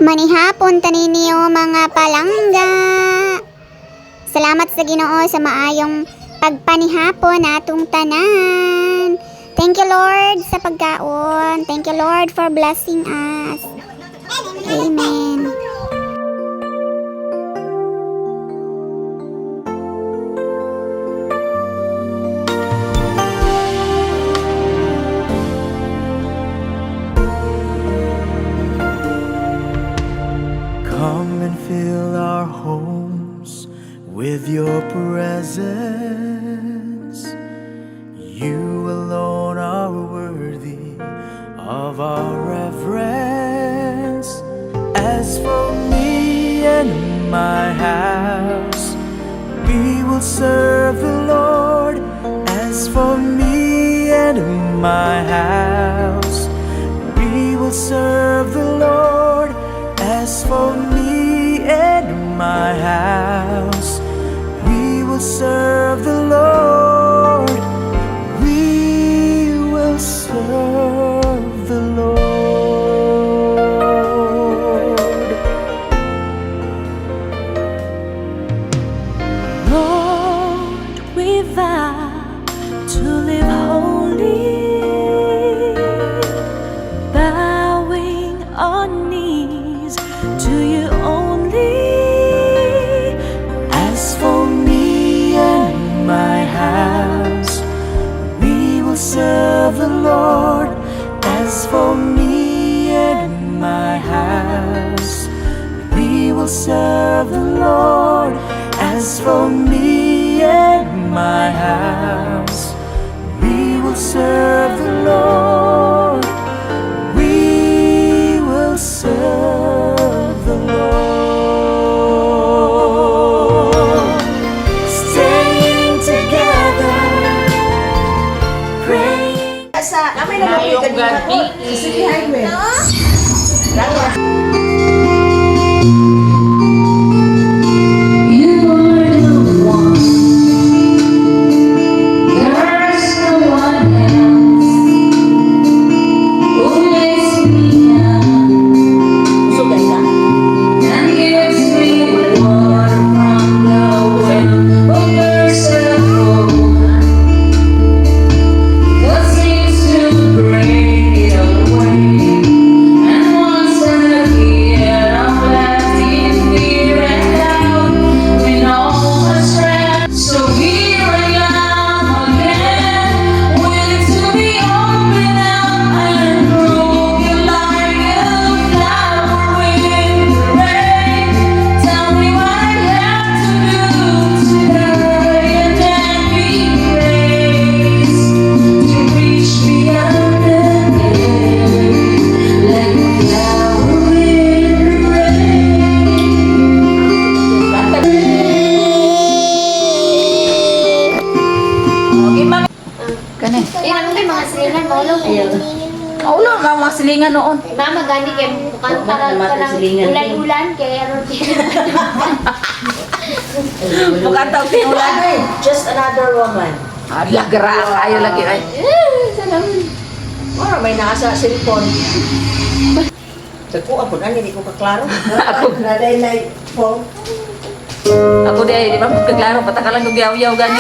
Manihapon taninyo mga palangga. Salamat sa Ginoo sa maayong pagpanihapon atong tanan. Thank you Lord sa pagkaon. Thank you Lord for blessing us. Amen. Come and fill our homes with your presence. You alone are worthy of our reverence. As for me and my house, we will serve the Lord. As for me and my house, we will serve the Lord. As for me and my house, we will serve the Lord. We will serve the Lord. Lord, we vow to live holy, bowing our knees to you only. As for me and my house, we will serve the Lord. As for me and my house, we will serve the Lord. As for me and my house, we will serve the Lord. We will serve the Lord. Staying together, praying. Na yung gabi. Ulo nga mga silingan noon. Mama gani kay mukhang para ulan-ulan kay aron Bukan tao sinulan. Just another woman. Adlah gerak ayo lagi ay. Mara may nasa cellphone. Ako na hindi ko kaklaro. Ako Naday na phone. Ako di ba kaklaro patakalan ko yaw-yaw gani.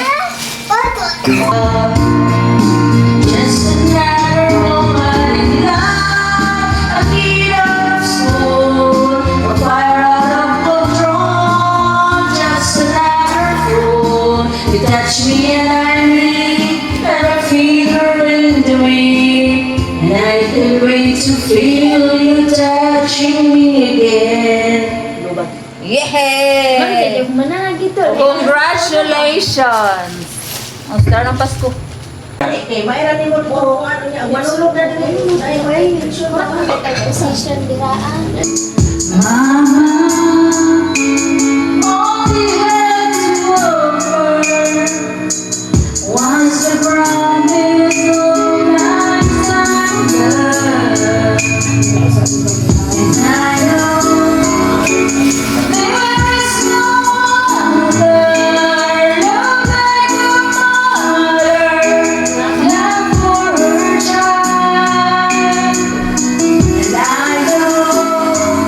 Just another woman in love, a kid of soul, a fire out of control. Just another fool. You touch me and I need a fever into me, and I can't wait to feel you touching me again. Yehey! Congratulations! Ang star ng Pasko. Eh, mayroon din mo po. Manulog na din. Ay, session diraan. Mama, all you had to offer was the promise of lifetime love. And I know there is no other love like a mother, love for her child. And I know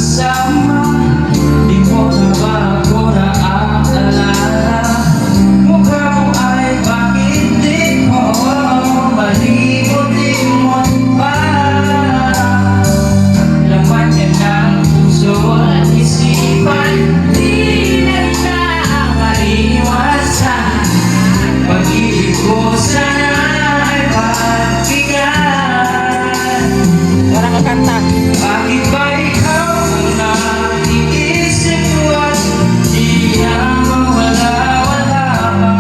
kasama. Di mo na ba ako naaalala? Mukha mo ay bakit di mo malibot di mo pa. Laman yan ng puso at isipan, di na kita maiwasan. Pag-ibig ko sana ay pagbigyan. Wala ka kanta. Bakit ba ikaw ang naiisip ko at di na mawala-wala pa?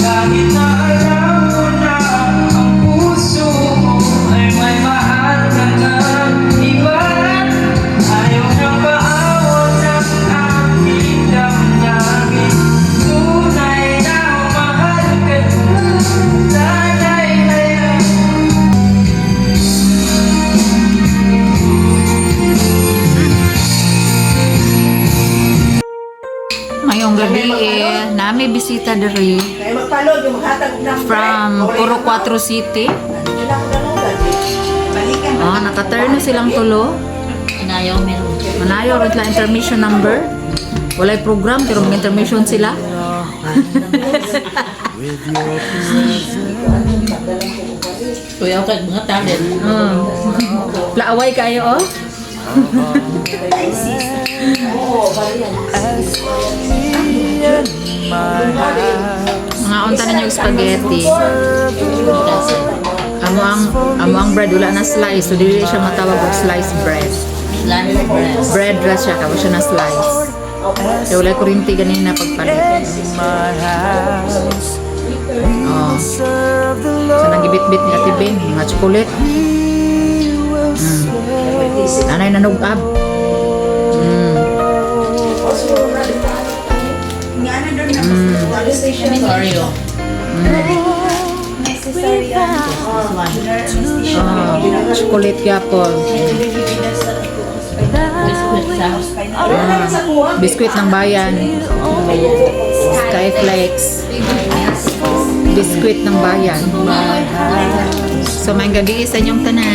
Kahit na alam ko na ang puso mo ay may mahal ka ng iba. Ayaw nang paawat ng aking damdamin. Tunay na mahal ka na. Sana'y hayaan. Ngayong gabi nami bisita diri Kaya magpalod yung maghatag ng from Puro 4 City. Balikan. Oh, naka-turn na silang tulo. Manayo rin sila intermission number. Walay program pero may intermission sila. Kuya ako kay mga talent. Plaaway kayo oh. Mga unta ninyo yung spaghetti. Amo ang bread wala na slice, so dili siya matawag og sliced bread. Bread ra siya kawa siya na slice. Kaya wala kurinti ganina pagpalit. Oh. So nagibit-bit ni Ate Ben, mga chocolate. Nanay nanugab. Oreo. Chocolate yapon. Biskuit ng bayan. Skyflakes. Biskuit ng bayan. So may gabi sa inyong tanan.